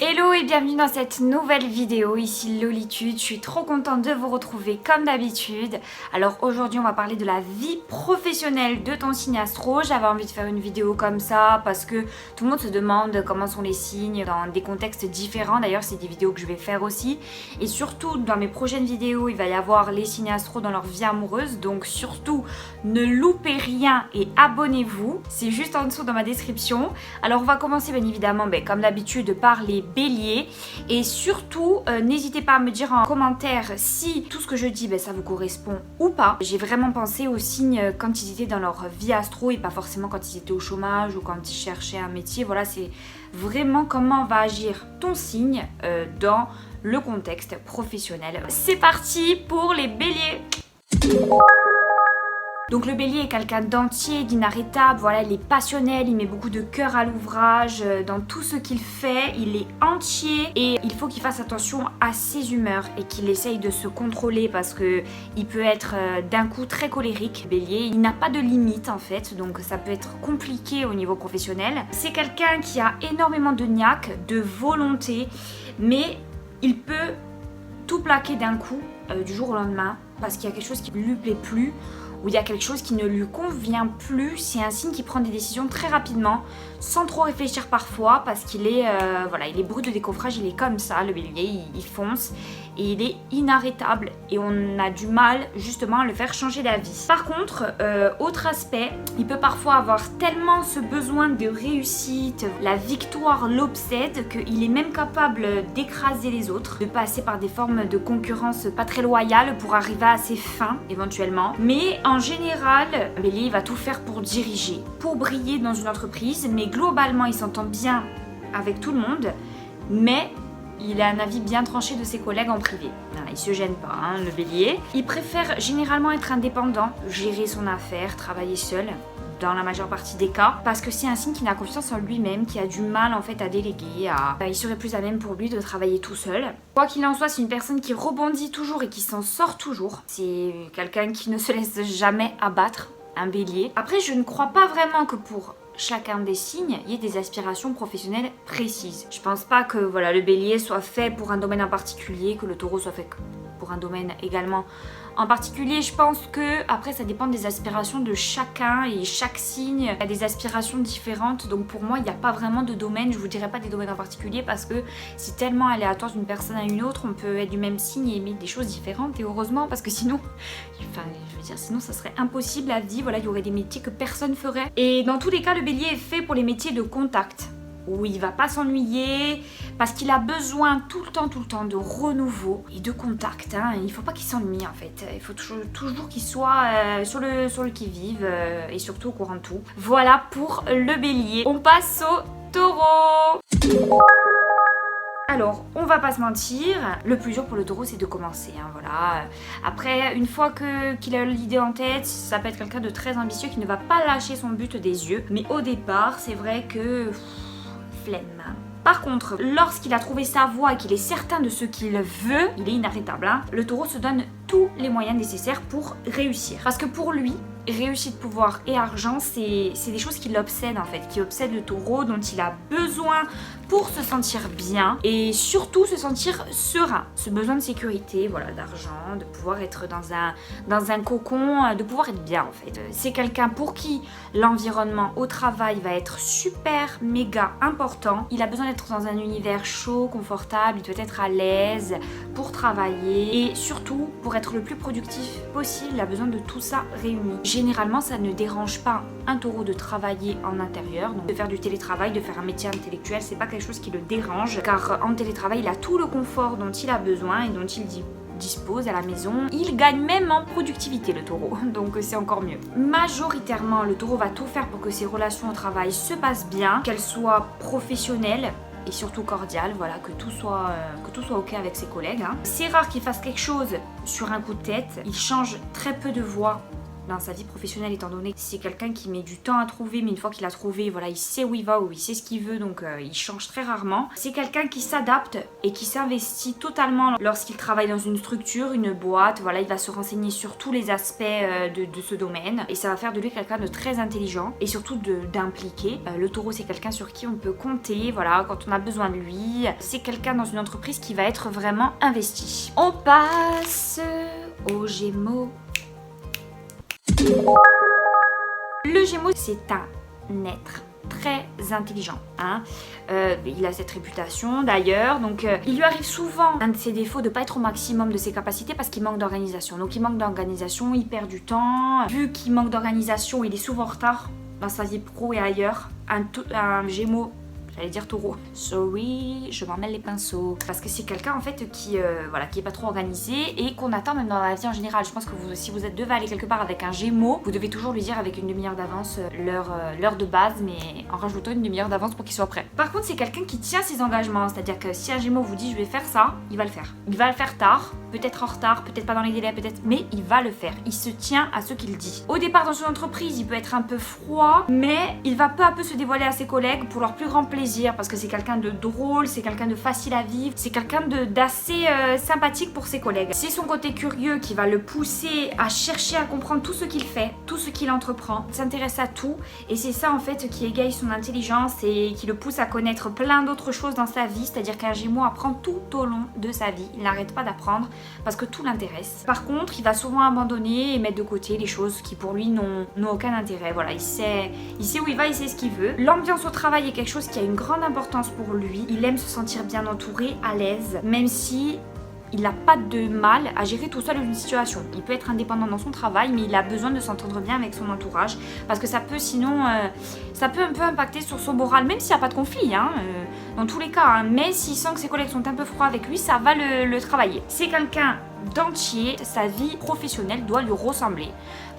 Hello et bienvenue dans cette nouvelle vidéo, ici Lolitude, je suis trop contente de vous retrouver comme d'habitude. Alors aujourd'hui on va parler de la vie professionnelle de ton signe astro. J'avais envie de faire une vidéo comme ça parce que tout le monde se demande comment sont les signes dans des contextes différents. D'ailleurs c'est des vidéos que je vais faire aussi. Et surtout dans mes prochaines vidéos il va y avoir les signes astro dans leur vie amoureuse. Donc surtout ne loupez rien et abonnez-vous, c'est juste en dessous dans ma description. Alors on va commencer bien évidemment comme d'habitude par les béliers et surtout n'hésitez pas à me dire en commentaire si tout ce que je dis ça vous correspond ou pas. J'ai vraiment pensé aux signes quand ils étaient dans leur vie astro et pas forcément quand ils étaient au chômage ou quand ils cherchaient un métier. Voilà, c'est vraiment comment va agir ton signe dans le contexte professionnel. C'est parti pour les béliers. Donc le bélier est quelqu'un d'entier, d'inarrêtable, voilà, il est passionnel, il met beaucoup de cœur à l'ouvrage, dans tout ce qu'il fait, il est entier et il faut qu'il fasse attention à ses humeurs et qu'il essaye de se contrôler parce que il peut être d'un coup très colérique. Bélier, il n'a pas de limite en fait, donc ça peut être compliqué au niveau professionnel. C'est quelqu'un qui a énormément de niaque, de volonté, mais il peut tout plaquer d'un coup, du jour au lendemain, parce qu'il y a quelque chose qui ne lui plaît plus, ou il y a quelque chose qui ne lui convient plus. C'est un signe qui prend des décisions très rapidement, sans trop réfléchir parfois, parce qu'il est, voilà, il est brut de décoffrage, il est comme ça, le bélier, il fonce, et il est inarrêtable, et on a du mal justement à le faire changer d'avis. Par contre, autre aspect, il peut parfois avoir tellement ce besoin de réussite, la victoire l'obsède, qu'il est même capable d'écraser les autres, de passer par des formes de concurrence pas très loyales pour arriver à ses fins, éventuellement. Mais en général, Bélier il va tout faire pour diriger, pour briller dans une entreprise, mais globalement il s'entend bien avec tout le monde, mais il a un avis bien tranché de ses collègues en privé. Voilà, il se gêne pas, le bélier. Il préfère généralement être indépendant, gérer son affaire, travailler seul, dans la majeure partie des cas, parce que c'est un signe qui n'a confiance en lui-même, qui a du mal en fait à déléguer, il serait plus à même pour lui de travailler tout seul. Quoi qu'il en soit, c'est une personne qui rebondit toujours et qui s'en sort toujours. C'est quelqu'un qui ne se laisse jamais abattre, un bélier. Après, je ne crois pas vraiment que pour chacun des signes, il y ait des aspirations professionnelles précises. Je pense pas que voilà, le bélier soit fait pour un domaine en particulier, que le taureau soit fait pour un domaine également en particulier. Je pense que après ça dépend des aspirations de chacun et chaque signe a des aspirations différentes, donc pour moi il n'y a pas vraiment de domaine, je vous dirais pas des domaines en particulier parce que c'est tellement aléatoire d'une personne à une autre, on peut être du même signe et aimer des choses différentes, et heureusement parce que sinon, enfin je veux dire sinon ça serait impossible à vivre, voilà, il y aurait des métiers que personne ferait. Et dans tous les cas le bélier est fait pour les métiers de contact, où il va pas s'ennuyer parce qu'il a besoin tout le temps de renouveau et de contact, Il faut pas qu'il s'ennuie en fait, il faut toujours qu'il soit sur le qui-vive et surtout au courant de tout. Voilà pour le bélier. On passe au taureau. Alors, on va pas se mentir, le plus dur pour le taureau c'est de commencer, voilà. Après, une fois qu'il a l'idée en tête, ça peut être quelqu'un de très ambitieux qui ne va pas lâcher son but des yeux, mais au départ c'est vrai que flemme. Par contre, lorsqu'il a trouvé sa voie et qu'il est certain de ce qu'il veut, il est inarrêtable. Le taureau se donne tous les moyens nécessaires pour réussir. Parce que pour lui, réussite, pouvoir et argent, c'est des choses qui l'obsèdent en fait, qui obsèdent le taureau, dont il a besoin pour se sentir bien et surtout se sentir serein. Ce besoin de sécurité, voilà, d'argent, de pouvoir être dans un cocon, de pouvoir être bien en fait. C'est quelqu'un pour qui l'environnement au travail va être super méga important. Il a besoin d'être dans un univers chaud, confortable, il doit être à l'aise pour travailler et surtout pour être le plus productif possible, il a besoin de tout ça réuni. Généralement, ça ne dérange pas un taureau de travailler en intérieur, donc de faire du télétravail, de faire un métier intellectuel, c'est pas quelque chose qui le dérange, car en télétravail, il a tout le confort dont il a besoin et dont il dispose à la maison. Il gagne même en productivité le taureau, donc c'est encore mieux. Majoritairement, le taureau va tout faire pour que ses relations au travail se passent bien, qu'elles soient professionnelles et surtout cordial, voilà, que tout soit ok avec ses collègues. C'est rare qu'il fasse quelque chose sur un coup de tête, il change très peu de voix dans sa vie professionnelle, étant donné que c'est quelqu'un qui met du temps à trouver, mais une fois qu'il a trouvé, voilà, il sait où il va, ou il sait ce qu'il veut, donc il change très rarement. C'est quelqu'un qui s'adapte et qui s'investit totalement lorsqu'il travaille dans une structure, une boîte, voilà, il va se renseigner sur tous les aspects de ce domaine, et ça va faire de lui quelqu'un de très intelligent et surtout d'impliqué. Le taureau, c'est quelqu'un sur qui on peut compter, voilà, quand on a besoin de lui. C'est quelqu'un dans une entreprise qui va être vraiment investi. On passe aux Gémeaux. Le Gémeaux, c'est un être très intelligent, hein. Il a cette réputation d'ailleurs, donc il lui arrive souvent un de ses défauts de pas être au maximum de ses capacités parce qu'il manque d'organisation. Donc il manque d'organisation, il perd du temps. Vu qu'il manque d'organisation, il est souvent en retard dans sa vie pro et ailleurs. Un Gémeaux, j'allais dire taureau. Sorry, je m'en mêle les pinceaux. Parce que c'est quelqu'un en fait qui est pas trop organisé et qu'on attend même dans la vie en général. Je pense que si vous devez aller quelque part avec un Gémeaux, vous devez toujours lui dire avec une demi-heure d'avance l'heure de base, mais en rajoutant une demi-heure d'avance pour qu'il soit prêt. Par contre, c'est quelqu'un qui tient ses engagements. C'est-à-dire que si un Gémeaux vous dit je vais faire ça, il va le faire. Il va le faire tard, peut-être en retard, peut-être pas dans les délais, peut-être, mais il va le faire. Il se tient à ce qu'il dit. Au départ, dans son entreprise, il peut être un peu froid, mais il va peu à peu se dévoiler à ses collègues pour leur plus grand plaisir. Parce que c'est quelqu'un de drôle, c'est quelqu'un de facile à vivre, c'est quelqu'un d'assez sympathique pour ses collègues. C'est son côté curieux qui va le pousser à chercher à comprendre tout ce qu'il fait, tout ce qu'il entreprend, il s'intéresse à tout, et c'est ça en fait qui égaye son intelligence et qui le pousse à connaître plein d'autres choses dans sa vie. C'est-à-dire qu'un Gémeaux apprend tout au long de sa vie, il n'arrête pas d'apprendre parce que tout l'intéresse. Par contre, il va souvent abandonner et mettre de côté les choses qui pour lui n'ont aucun intérêt. Voilà, il sait où il va, il sait ce qu'il veut. L'ambiance au travail est quelque chose qui a une grande importance pour lui. Il aime se sentir bien entouré, à l'aise, même si il n'a pas de mal à gérer tout seul une situation. Il peut être indépendant dans son travail, mais il a besoin de s'entendre bien avec son entourage, parce que ça peut sinon, ça peut un peu impacter sur son moral, même s'il n'y a pas de conflit, hein, dans tous les cas, hein, mais s'il sent que ses collègues sont un peu froids avec lui, ça va le travailler. C'est quelqu'un d'entier, sa vie professionnelle doit lui ressembler.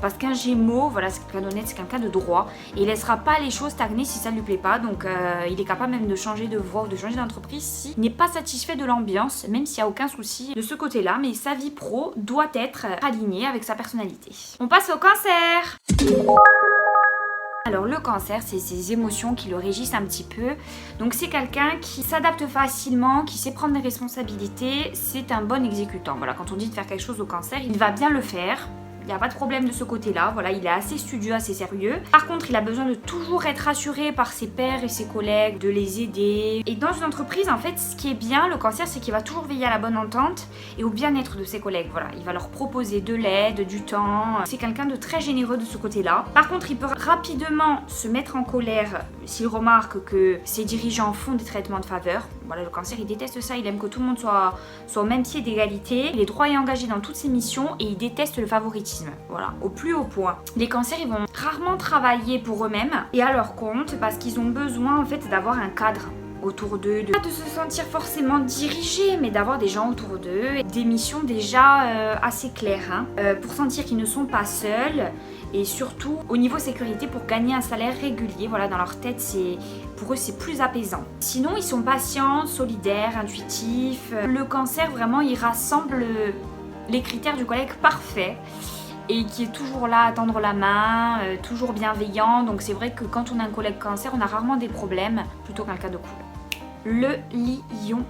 Parce qu'un Gémeaux, voilà, c'est quelqu'un d'honnête, c'est quelqu'un de droit. Et il laissera pas les choses stagner si ça ne lui plaît pas. Donc il est capable même de changer de voie ou de changer d'entreprise s'il n'est pas satisfait de l'ambiance, même s'il n'y a aucun souci de ce côté-là. Mais sa vie pro doit être alignée avec sa personnalité. On passe au Cancer. Alors le Cancer, c'est ses émotions qui le régissent un petit peu. Donc c'est quelqu'un qui s'adapte facilement, qui sait prendre des responsabilités. C'est un bon exécutant. Voilà, quand on dit de faire quelque chose au Cancer, il va bien le faire. Il n'y a pas de problème de ce côté-là, voilà, il est assez studieux, assez sérieux. Par contre, il a besoin de toujours être rassuré par ses pairs et ses collègues, de les aider. Et dans une entreprise, en fait, ce qui est bien, le Cancer, c'est qu'il va toujours veiller à la bonne entente et au bien-être de ses collègues. Voilà, il va leur proposer de l'aide, du temps. C'est quelqu'un de très généreux de ce côté-là. Par contre, il peut rapidement se mettre en colère s'il remarque que ses dirigeants font des traitements de faveur. Voilà, le Cancer, il déteste ça, il aime que tout le monde soit au même pied d'égalité. Il est droit et engagé dans toutes ses missions et il déteste le favoritisme. Voilà, au plus haut point. Les Cancers, ils vont rarement travailler pour eux-mêmes et à leur compte parce qu'ils ont besoin en fait d'avoir un cadre autour d'eux, pas de se sentir forcément dirigés, mais d'avoir des gens autour d'eux, des missions déjà assez claires, hein, pour sentir qu'ils ne sont pas seuls et surtout au niveau sécurité pour gagner un salaire régulier. Voilà, dans leur tête, pour eux c'est plus apaisant. Sinon, ils sont patients, solidaires, intuitifs. Le Cancer, vraiment, il rassemble les critères du collègue parfait et qui est toujours là à tendre la main, toujours bienveillant. Donc c'est vrai que quand on a un collègue Cancer, on a rarement des problèmes, plutôt qu'un cas de couple. Le Lion.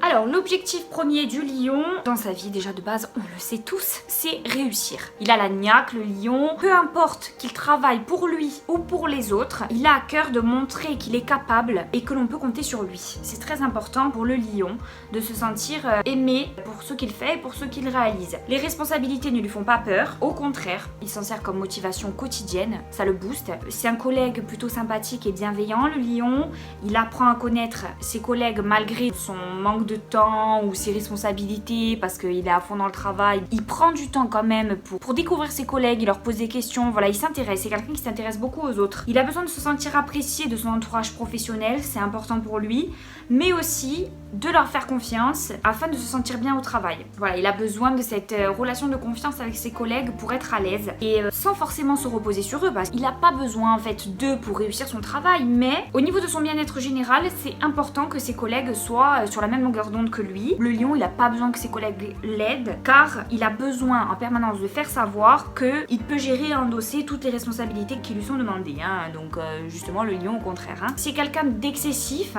Alors, l'objectif premier du lion, dans sa vie déjà de base, on le sait tous, c'est réussir. Il a la niaque, le lion, peu importe qu'il travaille pour lui ou pour les autres, il a à cœur de montrer qu'il est capable et que l'on peut compter sur lui. C'est très important pour le lion de se sentir aimé pour ce qu'il fait et pour ce qu'il réalise. Les responsabilités ne lui font pas peur, au contraire, il s'en sert comme motivation quotidienne, ça le booste. C'est un collègue plutôt sympathique et bienveillant, le lion. Il apprend à connaître ses collègues malgré son manque de temps ou ses responsabilités parce qu'il est à fond dans le travail. Il prend du temps quand même pour découvrir ses collègues, il leur pose des questions, voilà, il s'intéresse, c'est quelqu'un qui s'intéresse beaucoup aux autres. Il a besoin de se sentir apprécié de son entourage professionnel, c'est important pour lui, mais aussi de leur faire confiance afin de se sentir bien au travail. Voilà, il a besoin de cette relation de confiance avec ses collègues pour être à l'aise et sans forcément se reposer sur eux parce qu'il n'a pas besoin en fait d'eux pour réussir son travail, mais au niveau de son bien-être général, c'est important que ses collègues soient sur la même longueur longueur d'onde que lui. Le lion, il n'a pas besoin que ses collègues l'aident car il a besoin en permanence de faire savoir qu'il peut gérer et endosser toutes les responsabilités qui lui sont demandées. Donc justement, le lion, au contraire. C'est quelqu'un d'excessif.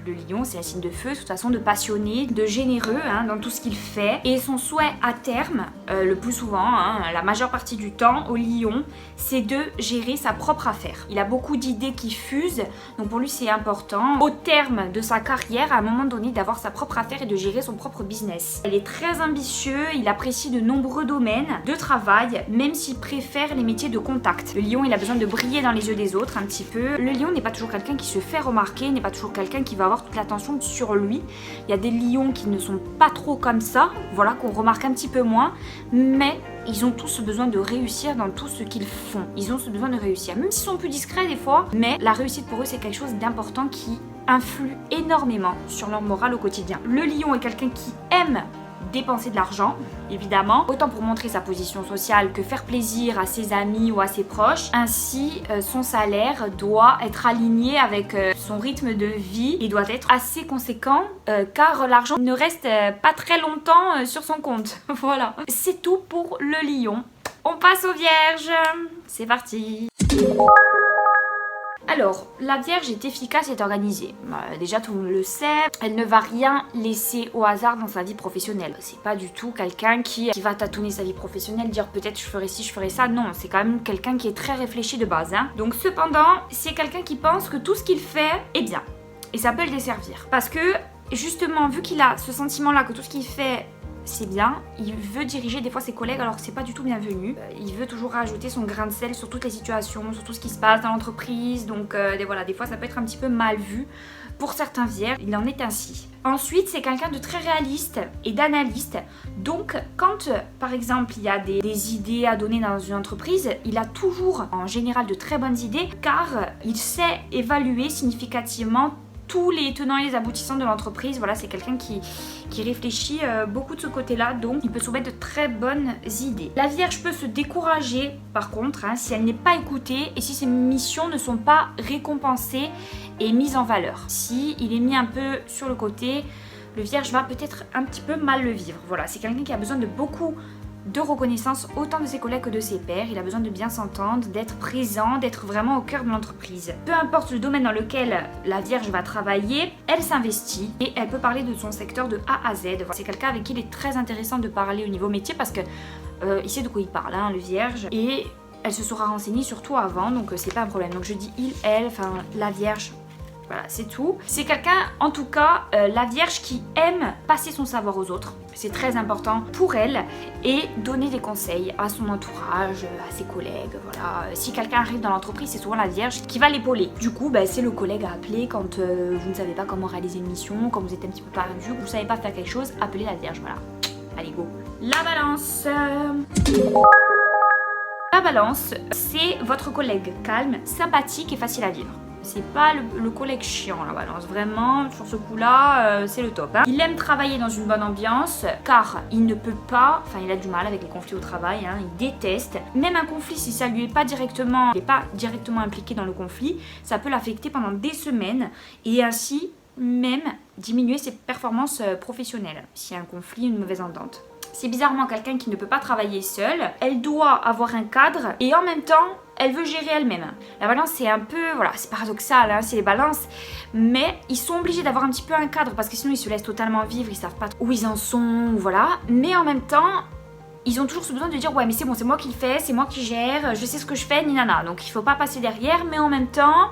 Le lion, c'est un signe de feu, de toute façon de passionné, de généreux dans tout ce qu'il fait. Et son souhait à terme, le plus souvent, la majeure partie du temps, au lion, c'est de gérer sa propre affaire. Il a beaucoup d'idées qui fusent, donc pour lui c'est important, au terme de sa carrière, à un moment donné, d'avoir sa propre affaire et de gérer son propre business. Il est très ambitieux, il apprécie de nombreux domaines de travail, même s'il préfère les métiers de contact. Le lion, il a besoin de briller dans les yeux des autres un petit peu. Le lion n'est pas toujours quelqu'un qui se fait remarquer, n'est pas toujours quelqu'un qui va avoir toute l'attention sur lui. Il y a des lions qui ne sont pas trop comme ça, voilà, qu'on remarque un petit peu moins, mais ils ont tous besoin de réussir dans tout ce qu'ils font. Ils ont ce besoin de réussir, même s'ils sont plus discrets des fois, mais la réussite pour eux c'est quelque chose d'important qui influe énormément sur leur morale au quotidien. Le lion est quelqu'un qui aime dépenser de l'argent, évidemment, autant pour montrer sa position sociale que faire plaisir à ses amis ou à ses proches. Ainsi, son salaire doit être aligné avec son rythme de vie et doit être assez conséquent car l'argent ne reste pas très longtemps sur son compte. Voilà, c'est tout pour le lion. On passe aux vierges. C'est parti. Alors, la Vierge est efficace et organisée. Déjà, tout le monde le sait. Elle ne va rien laisser au hasard dans sa vie professionnelle. C'est pas du tout quelqu'un qui va tâtonner sa vie professionnelle, dire peut-être je ferai ci, je ferai ça. Non, c'est quand même quelqu'un qui est très réfléchi de base. Donc, cependant, c'est quelqu'un qui pense que tout ce qu'il fait est bien. Et ça peut le desservir. Parce que, justement, vu qu'il a ce sentiment-là que tout ce qu'il fait c'est bien, il veut diriger des fois ses collègues alors que c'est pas du tout bienvenu. Il veut toujours rajouter son grain de sel sur toutes les situations, sur tout ce qui se passe dans l'entreprise, donc voilà, des fois ça peut être un petit peu mal vu. Pour certains vierges, il en est ainsi. Ensuite, c'est quelqu'un de très réaliste et d'analyste. Donc, quand, par exemple, il y a des idées à donner dans une entreprise, il a toujours, en général, de très bonnes idées, car il sait évaluer significativement tous les tenants et les aboutissants de l'entreprise. Voilà, c'est quelqu'un qui réfléchit beaucoup de ce côté-là, donc il peut soumettre de très bonnes idées. La Vierge peut se décourager, par contre, si elle n'est pas écoutée et si ses missions ne sont pas récompensées et mises en valeur. Si il est mis un peu sur le côté, le Vierge va peut-être un petit peu mal le vivre. Voilà, c'est quelqu'un qui a besoin de beaucoup de reconnaissance autant de ses collègues que de ses pairs. Il a besoin de bien s'entendre, d'être présent, d'être vraiment au cœur de l'entreprise. Peu importe le domaine dans lequel la Vierge va travailler, elle s'investit et elle peut parler de son secteur de A à Z. C'est quelqu'un avec qui il est très intéressant de parler au niveau métier parce que il sait de quoi il parle, le Vierge, et elle se sera renseignée surtout avant, donc c'est pas un problème. Donc je dis il, elle, enfin la Vierge. Voilà, c'est tout. C'est quelqu'un, en tout cas, la Vierge qui aime passer son savoir aux autres. C'est très important pour elle et donner des conseils à son entourage, à ses collègues. Voilà. Si quelqu'un arrive dans l'entreprise, c'est souvent la Vierge qui va l'épauler. Du coup, c'est le collègue à appeler quand vous ne savez pas comment réaliser une mission, quand vous êtes un petit peu perdu, que vous ne savez pas faire quelque chose, appelez la Vierge. Voilà. Allez, go. La Balance. La Balance, c'est votre collègue calme, sympathique et facile à vivre. C'est pas le collègue chiant, la Balance. Vraiment, sur ce coup-là, c'est le top. Il aime travailler dans une bonne ambiance, car il ne peut pas, il a du mal avec les conflits au travail, il déteste. Même un conflit, si ça lui est pas directement, il n'est pas directement impliqué dans le conflit, ça peut l'affecter pendant des semaines et ainsi même diminuer ses performances professionnelles, s'il y a un conflit, une mauvaise entente. C'est bizarrement quelqu'un qui ne peut pas travailler seule. Elle doit avoir un cadre et en même temps, elle veut gérer elle-même. La Balance, c'est un peu, voilà, c'est paradoxal, c'est les balances, mais ils sont obligés d'avoir un petit peu un cadre parce que sinon ils se laissent totalement vivre, ils savent pas où ils en sont, voilà. Mais en même temps, ils ont toujours ce besoin de dire ouais mais c'est bon, c'est moi qui le fais, c'est moi qui gère, je sais ce que je fais, ni nana. Donc il faut pas passer derrière, mais en même temps,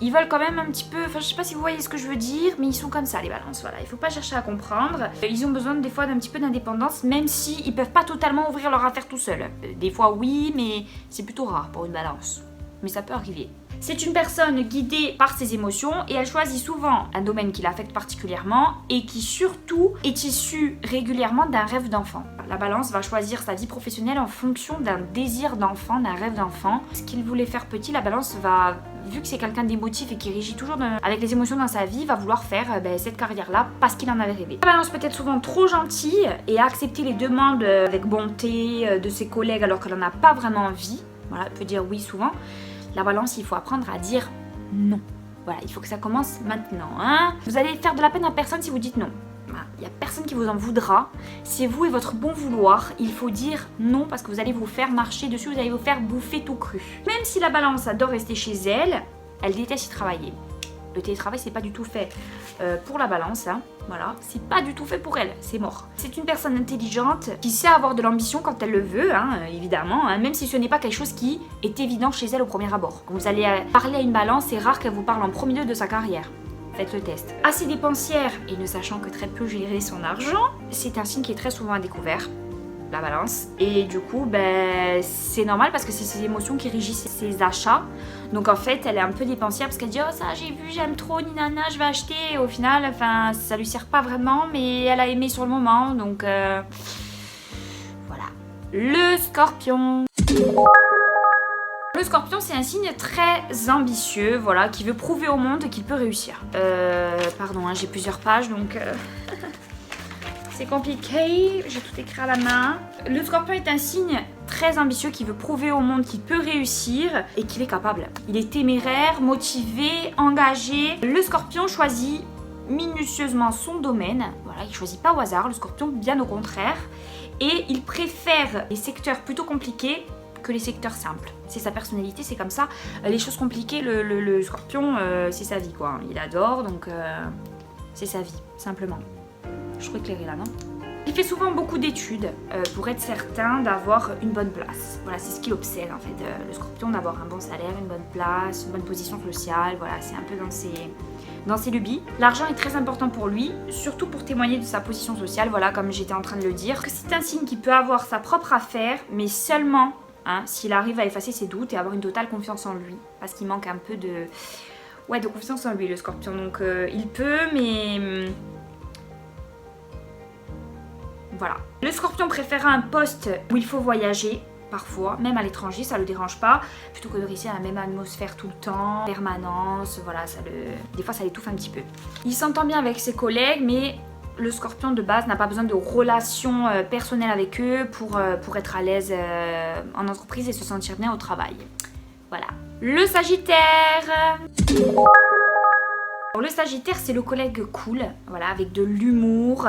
ils veulent quand même un petit peu, je sais pas si vous voyez ce que je veux dire, mais ils sont comme ça les balances, voilà, il faut pas chercher à comprendre. Ils ont besoin des fois d'un petit peu d'indépendance, même si ils peuvent pas totalement ouvrir leur affaire tout seuls. Des fois oui, mais c'est plutôt rare pour une balance, mais ça peut arriver. C'est une personne guidée par ses émotions et elle choisit souvent un domaine qui l'affecte particulièrement et qui surtout est issu régulièrement d'un rêve d'enfant. La Balance va choisir sa vie professionnelle en fonction d'un désir d'enfant, d'un rêve d'enfant. Ce qu'il voulait faire petit, la Balance va, vu que c'est quelqu'un d'émotif et qui régit toujours avec les émotions dans sa vie, va vouloir faire cette carrière-là parce qu'il en avait rêvé. La Balance peut être souvent trop gentille et accepter les demandes avec bonté de ses collègues alors qu'elle n'en a pas vraiment envie. Voilà, elle peut dire oui souvent. La Balance, il faut apprendre à dire non. Voilà, il faut que ça commence maintenant. Hein. Vous allez faire de la peine à personne si vous dites non. Il n'y a personne qui vous en voudra. C'est vous et votre bon vouloir. Il faut dire non parce que vous allez vous faire marcher dessus, vous allez vous faire bouffer tout cru. Même si la balance adore rester chez elle, elle déteste y travailler. Le télétravail, c'est pas du tout fait pour la balance. Hein. Voilà, c'est pas du tout fait pour elle. C'est mort. C'est une personne intelligente qui sait avoir de l'ambition quand elle le veut, hein, évidemment. Hein, même si ce n'est pas quelque chose qui est évident chez elle au premier abord. Quand vous allez parler à une balance, c'est rare qu'elle vous parle en premier lieu de sa carrière. Faites le test. Assez dépensière et ne sachant que très peu gérer son argent, c'est un signe qui est très souvent à découvert, la balance. Et du coup, c'est normal parce que c'est ses émotions qui régissent ses achats. Donc en fait, elle est un peu dépensière parce qu'elle dit « Oh ça j'ai vu, j'aime trop, ninana, je vais acheter. » Et au final, ça lui sert pas vraiment, mais elle a aimé sur le moment. Donc voilà. Le Scorpion. Le Scorpion, c'est un signe très ambitieux, voilà, qui veut prouver au monde qu'il peut réussir. Pardon, hein, j'ai plusieurs pages, donc c'est compliqué. J'ai tout écrit à la main. Le Scorpion est un signe très ambitieux qui veut prouver au monde qu'il peut réussir et qu'il est capable. Il est téméraire, motivé, engagé. Le Scorpion choisit minutieusement son domaine. Voilà, il choisit pas au hasard. Le Scorpion, bien au contraire, et il préfère les secteurs plutôt compliqués que les secteurs simples. C'est sa personnalité, c'est comme ça. Les choses compliquées, le Scorpion, c'est sa vie, quoi. Il adore, donc c'est sa vie, simplement. Je suis éclairée là, non? Il fait souvent beaucoup d'études pour être certain d'avoir une bonne place. Voilà, c'est ce qu'il obsède, en fait, le Scorpion, d'avoir un bon salaire, une bonne place, une bonne position sociale. Voilà, c'est un peu dans ses lubies. L'argent est très important pour lui, surtout pour témoigner de sa position sociale, voilà, comme j'étais en train de le dire. C'est un signe qui peut avoir sa propre affaire, mais seulement s'il arrive à effacer ses doutes et avoir une totale confiance en lui. Parce qu'il manque un peu de confiance en lui, le Scorpion. Donc il peut, mais voilà. Le Scorpion préfère un poste où il faut voyager, parfois, même à l'étranger, ça le dérange pas, plutôt que de rester dans la même atmosphère tout le temps, permanence, voilà, des fois ça l'étouffe un petit peu. Il s'entend bien avec ses collègues, mais le Scorpion de base n'a pas besoin de relations personnelles avec eux pour être à l'aise en entreprise et se sentir bien au travail. Voilà. Le Sagittaire. Le Sagittaire, c'est le collègue cool, voilà, avec de l'humour,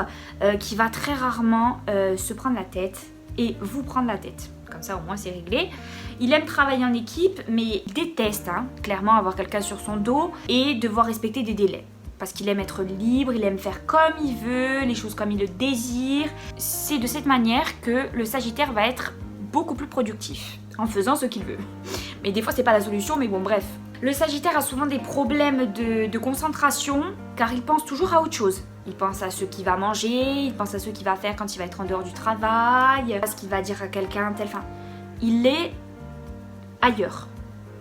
qui va très rarement se prendre la tête et vous prendre la tête. Comme ça, au moins, c'est réglé. Il aime travailler en équipe, mais il déteste, clairement, avoir quelqu'un sur son dos et devoir respecter des délais. Parce qu'il aime être libre, il aime faire comme il veut, les choses comme il le désire. C'est de cette manière que le Sagittaire va être beaucoup plus productif, en faisant ce qu'il veut. Mais des fois, c'est pas la solution, mais bon, bref. Le Sagittaire a souvent des problèmes de concentration, car il pense toujours à autre chose. Il pense à ce qu'il va manger, il pense à ce qu'il va faire quand il va être en dehors du travail, à ce qu'il va dire à quelqu'un, enfin, il est ailleurs.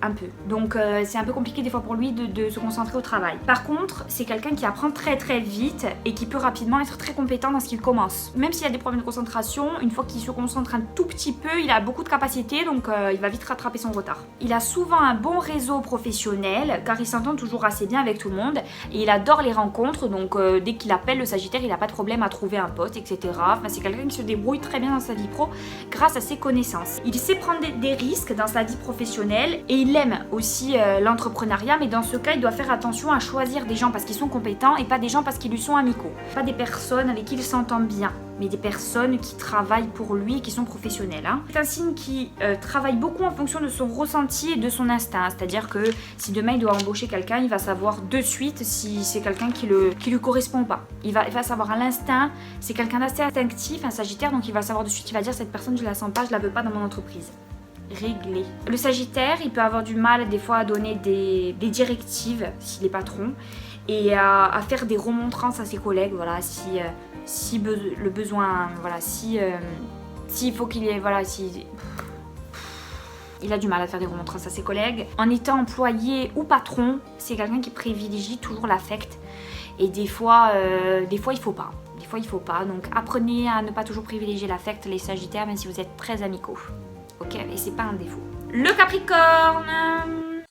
Un peu. Donc c'est un peu compliqué des fois pour lui de se concentrer au travail. Par contre, c'est quelqu'un qui apprend très très vite et qui peut rapidement être très compétent dans ce qu'il commence. Même s'il a des problèmes de concentration, une fois qu'il se concentre un tout petit peu, il a beaucoup de capacités, donc il va vite rattraper son retard. Il a souvent un bon réseau professionnel, car il s'entend toujours assez bien avec tout le monde, et il adore les rencontres, donc dès qu'il appelle le Sagittaire, il n'a pas de problème à trouver un poste, etc. Enfin, c'est quelqu'un qui se débrouille très bien dans sa vie pro grâce à ses connaissances. Il sait prendre des risques dans sa vie professionnelle, et il aime aussi l'entrepreneuriat, mais dans ce cas, il doit faire attention à choisir des gens parce qu'ils sont compétents et pas des gens parce qu'ils lui sont amicaux. Pas des personnes avec qui il s'entend bien, mais des personnes qui travaillent pour lui et qui sont professionnelles. C'est un signe qui travaille beaucoup en fonction de son ressenti et de son instinct. C'est-à-dire que si demain il doit embaucher quelqu'un, il va savoir de suite si c'est quelqu'un qui lui correspond pas. Il va savoir à l'instinct. C'est quelqu'un d'assez instinctif, un Sagittaire, donc il va savoir de suite, il va dire cette personne, je la sens pas, je la veux pas dans mon entreprise. Réglé. Le Sagittaire, il peut avoir du mal des fois à donner des directives s'il est patron et à faire des remontrances à ses collègues, voilà, si le besoin, voilà, s'il faut qu'il ait, voilà, il a du mal à faire des remontrances à ses collègues. En étant employé ou patron, c'est quelqu'un qui privilégie toujours l'affect et des fois il faut pas. Des fois il faut pas, donc apprenez à ne pas toujours privilégier l'affect, les Sagittaires, même si vous êtes très amicaux. Ok, et c'est pas un défaut. Le Capricorne.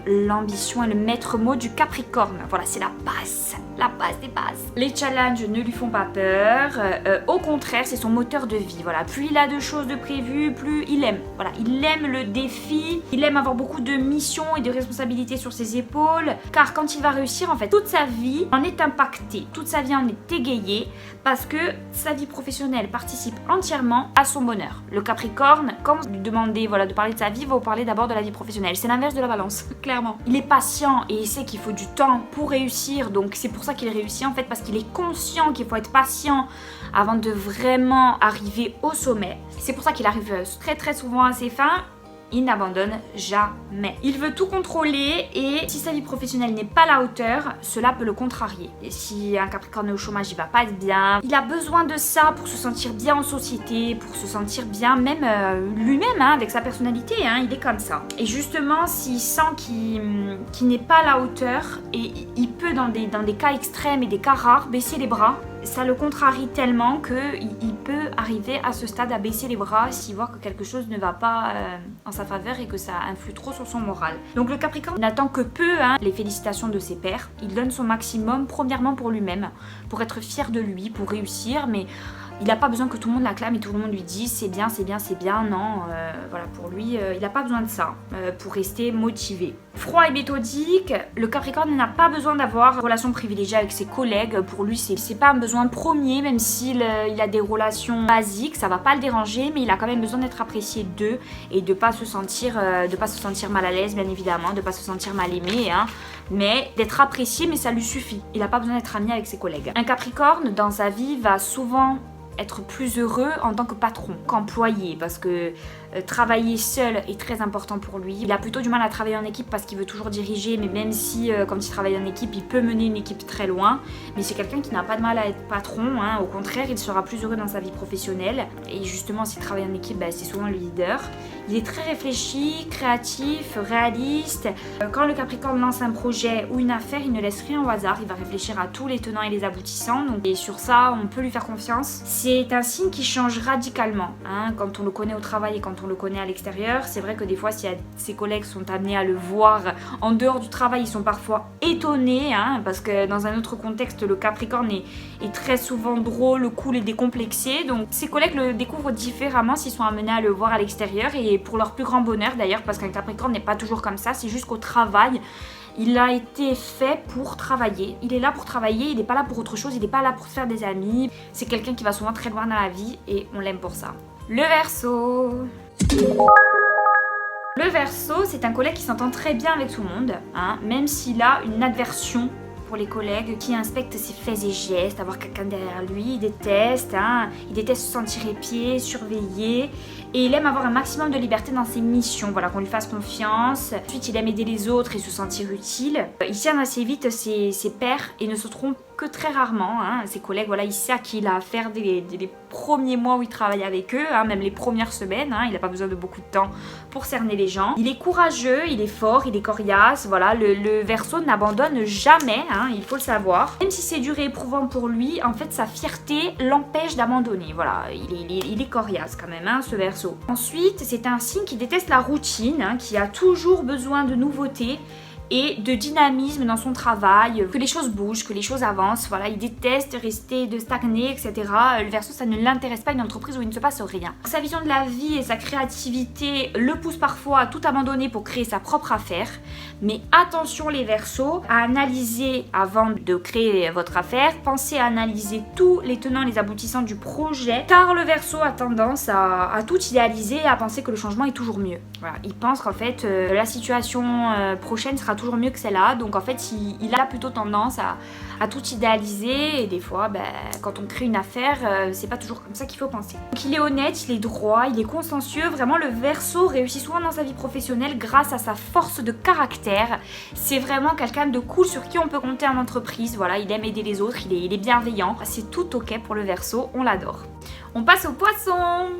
l'ambition est le maître mot du Capricorne. Voilà, c'est la base des bases. Les challenges ne lui font pas peur. Au contraire, c'est son moteur de vie. Voilà, plus il a de choses de prévues, plus il aime. Voilà, il aime le défi. Il aime avoir beaucoup de missions et de responsabilités sur ses épaules. Car quand il va réussir, en fait, toute sa vie en est impactée. Toute sa vie en est égayée parce que sa vie professionnelle participe entièrement à son bonheur. Le Capricorne, quand vous lui demandez de parler de sa vie, il va vous parler d'abord de la vie professionnelle. C'est l'inverse de la Balance, clairement. Il est patient et il sait qu'il faut du temps pour réussir. Donc c'est pour ça qu'il réussit en fait, parce qu'il est conscient qu'il faut être patient avant de vraiment arriver au sommet. C'est pour ça qu'il arrive très très souvent à ses fins. Il n'abandonne jamais. Il veut tout contrôler et si sa vie professionnelle n'est pas à la hauteur, cela peut le contrarier. Et si un Capricorne est au chômage, il va pas être bien. Il a besoin de ça pour se sentir bien en société, pour se sentir bien même lui-même, avec sa personnalité, il est comme ça. Et justement, s'il sent qu'il n'est pas à la hauteur, et il peut dans des cas extrêmes et des cas rares baisser les bras, ça le contrarie tellement qu'il peut arriver à ce stade à baisser les bras s'il voit que quelque chose ne va pas en sa faveur et que ça influe trop sur son moral. Donc le Capricorne n'attend que peu les félicitations de ses pairs. Il donne son maximum, premièrement pour lui-même, pour être fier de lui, pour réussir, mais il n'a pas besoin que tout le monde l'acclame et tout le monde lui dise c'est bien, c'est bien, c'est bien. Non, voilà, pour lui, il n'a pas besoin de ça pour rester motivé. Froid et méthodique, le Capricorne n'a pas besoin d'avoir une relation privilégiée avec ses collègues. Pour lui, c'est pas un besoin premier, même s'il a des relations basiques, ça va pas le déranger, mais il a quand même besoin d'être apprécié d'eux et de pas se sentir mal à l'aise, bien évidemment, de pas se sentir mal aimé, mais d'être apprécié, mais ça lui suffit. Il n'a pas besoin d'être ami avec ses collègues. Un Capricorne, dans sa vie, va souvent être plus heureux en tant que patron qu'employé, parce que travailler seul est très important pour lui. Il a plutôt du mal à travailler en équipe parce qu'il veut toujours diriger, mais même si quand il travaille en équipe, il peut mener une équipe très loin. Mais c'est quelqu'un qui n'a pas de mal à être patron, au contraire, il sera plus heureux dans sa vie professionnelle. Et justement, s'il travaille en équipe, c'est souvent le leader. Il est très réfléchi, créatif, réaliste. Quand le Capricorne lance un projet ou une affaire, il ne laisse rien au hasard. Il va réfléchir à tous les tenants et les aboutissants. Et sur ça, on peut lui faire confiance. C'est un signe qui change radicalement. Quand on le connaît au travail et quand on le connaît à l'extérieur, c'est vrai que des fois, si ses collègues sont amenés à le voir en dehors du travail, ils sont parfois étonnés, parce que dans un autre contexte, le Capricorne est très souvent drôle, cool et décomplexé. Donc ses collègues le découvrent différemment s'ils sont amenés à le voir à l'extérieur, et pour leur plus grand bonheur d'ailleurs, parce qu'un Capricorne n'est pas toujours comme ça. C'est juste qu'au travail, il a été fait pour travailler. Il est là pour travailler, il n'est pas là pour autre chose, il n'est pas là pour se faire des amis. C'est quelqu'un qui va souvent très loin dans la vie et on l'aime pour ça. Le Verseau. Le Verseau, c'est un collègue qui s'entend très bien avec tout le monde, même s'il a une aversion pour les collègues, qui inspectent ses faits et gestes, avoir quelqu'un derrière lui, il déteste se sentir épié, surveillé, et il aime avoir un maximum de liberté dans ses missions, qu'on lui fasse confiance. Ensuite, il aime aider les autres et se sentir utile. Il cerne assez vite ses pairs et ne se trompe que très rarement. Ses collègues, il sait à qui il a affaire dès les premiers mois où il travaille avec eux, même les premières semaines. Il n'a pas besoin de beaucoup de temps pour cerner les gens. Il est courageux, il est fort, il est coriace. Le Verseau n'abandonne jamais, il faut le savoir. Même si c'est dur et éprouvant pour lui, en fait, sa fierté l'empêche d'abandonner. Il est coriace quand même, ce Verseau. Ensuite, c'est un signe qui déteste la routine, qui a toujours besoin de nouveautés et de dynamisme dans son travail, que les choses bougent, que les choses avancent. Il déteste rester de stagner, etc. Le Verseau, ça ne l'intéresse pas, une entreprise où il ne se passe rien. Sa vision de la vie et sa créativité le poussent parfois à tout abandonner pour créer sa propre affaire. Mais attention les Verseaux, à analyser avant de créer votre affaire. Pensez à analyser tous les tenants et les aboutissants du projet, car le Verseau a tendance à tout idéaliser et à penser que le changement est toujours mieux. Il pense qu'en fait la situation prochaine sera toujours mieux que celle-là, donc en fait il a plutôt tendance à tout idéaliser, et des fois quand on crée une affaire, c'est pas toujours comme ça qu'il faut penser. Donc il est honnête, il est droit, il est consciencieux. Vraiment, le Verseau réussit souvent dans sa vie professionnelle grâce à sa force de caractère. C'est vraiment quelqu'un de cool sur qui on peut compter en entreprise. Il aime aider les autres, il est bienveillant. C'est tout ok pour le Verseau, on l'adore. On passe aux Poissons.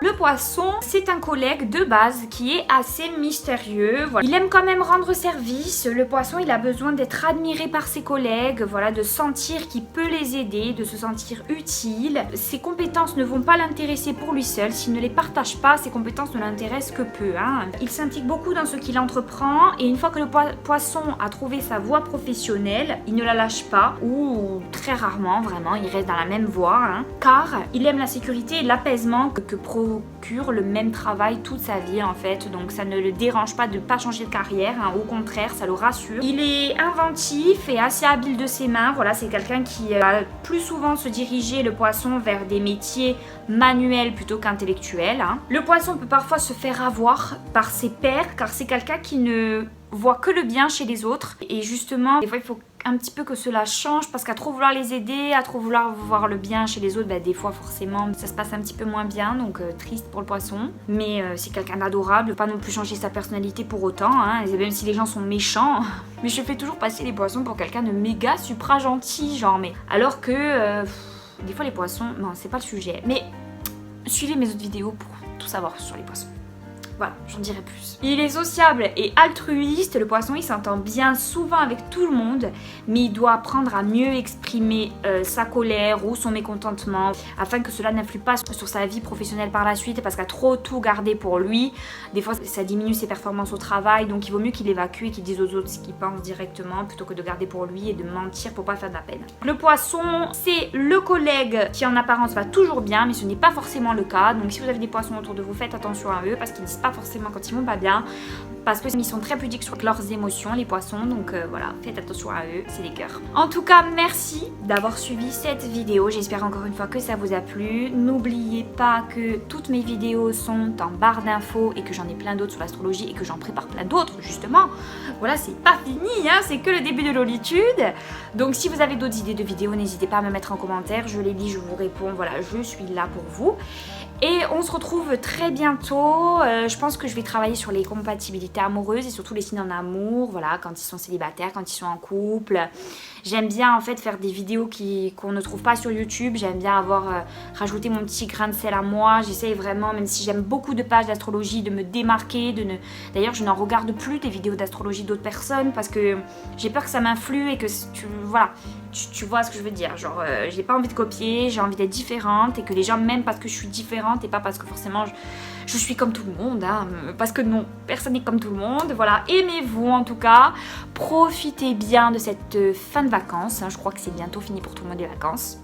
Le poisson, c'est un collègue de base qui est assez mystérieux. Voilà. Il aime quand même rendre service. Le poisson, il a besoin d'être admiré par ses collègues, voilà, de sentir qu'il peut les aider, de se sentir utile. Ses compétences ne vont pas l'intéresser pour lui seul. S'il ne les partage pas, ses compétences ne l'intéressent que peu. Il s'implique beaucoup dans ce qu'il entreprend et une fois que le poisson a trouvé sa voie professionnelle, il ne la lâche pas ou très rarement, vraiment, il reste dans la même voie. Car il aime la sécurité et l'apaisement que procure le même travail toute sa vie en fait. Donc ça ne le dérange pas de ne pas changer de carrière. Au contraire, ça le rassure. Il est inventif et assez habile de ses mains. Voilà, c'est quelqu'un qui va plus souvent se diriger, le poisson, vers des métiers manuels plutôt qu'intellectuels. Le poisson peut parfois se faire avoir par ses pairs car c'est quelqu'un qui ne voit que le bien chez les autres. Et justement, des fois il faut un petit peu que cela change parce qu'à trop vouloir les aider, à trop vouloir voir le bien chez les autres, des fois forcément ça se passe un petit peu moins bien, donc triste pour le poisson. Mais c'est quelqu'un d'adorable, pas non plus changer sa personnalité pour autant, même si les gens sont méchants. Mais je fais toujours passer les poissons pour quelqu'un de méga supra gentil, genre, mais alors que des fois les poissons, non c'est pas le sujet. Mais suivez mes autres vidéos pour tout savoir sur les poissons. Voilà, j'en dirai plus. Il est sociable et altruiste. Le poisson, il s'entend bien souvent avec tout le monde, mais il doit apprendre à mieux exprimer sa colère ou son mécontentement afin que cela n'influe pas sur sa vie professionnelle par la suite, parce qu'à trop tout garder pour lui, des fois ça diminue ses performances au travail, donc il vaut mieux qu'il évacue et qu'il dise aux autres ce qu'il pense directement plutôt que de garder pour lui et de mentir pour pas faire de la peine. Le poisson, c'est le collègue qui en apparence va toujours bien, mais ce n'est pas forcément le cas. Donc si vous avez des poissons autour de vous, faites attention à eux parce qu'ils disent pas forcément quand ils vont pas bien, parce qu'ils sont très pudiques sur leurs émotions, les poissons, donc voilà, faites attention à eux, c'est des cœurs. En tout cas, merci d'avoir suivi cette vidéo, j'espère encore une fois que ça vous a plu. N'oubliez pas que toutes mes vidéos sont en barre d'infos et que j'en ai plein d'autres sur l'astrologie et que j'en prépare plein d'autres justement. Voilà, c'est pas fini, c'est que le début de Lolitude. Donc si vous avez d'autres idées de vidéos, n'hésitez pas à me mettre en commentaire, je les lis, je vous réponds, voilà, je suis là pour vous. Et on se retrouve très bientôt. Je pense que je vais travailler sur les compatibilités amoureuses et surtout les signes en amour, voilà, quand ils sont célibataires, quand ils sont en couple. J'aime bien en fait faire des vidéos qu'on ne trouve pas sur YouTube. J'aime bien avoir rajouté mon petit grain de sel à moi. J'essaye vraiment, même si j'aime beaucoup de pages d'astrologie, de me démarquer. D'ailleurs, je n'en regarde plus des vidéos d'astrologie d'autres personnes parce que j'ai peur que ça m'influe et que voilà, tu vois ce que je veux dire. Genre, j'ai pas envie de copier, j'ai envie d'être différente et que les gens m'aiment parce que je suis différente et pas parce que forcément je suis comme tout le monde, parce que non, personne n'est comme tout le monde. Voilà, aimez-vous en tout cas, profitez bien de cette fin de vacances, je crois que c'est bientôt fini pour tout le monde les vacances.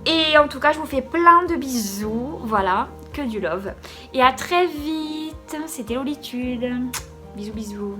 Et en tout cas, je vous fais plein de bisous, voilà, que du love. Et à très vite, c'était Lolitude, bisous bisous.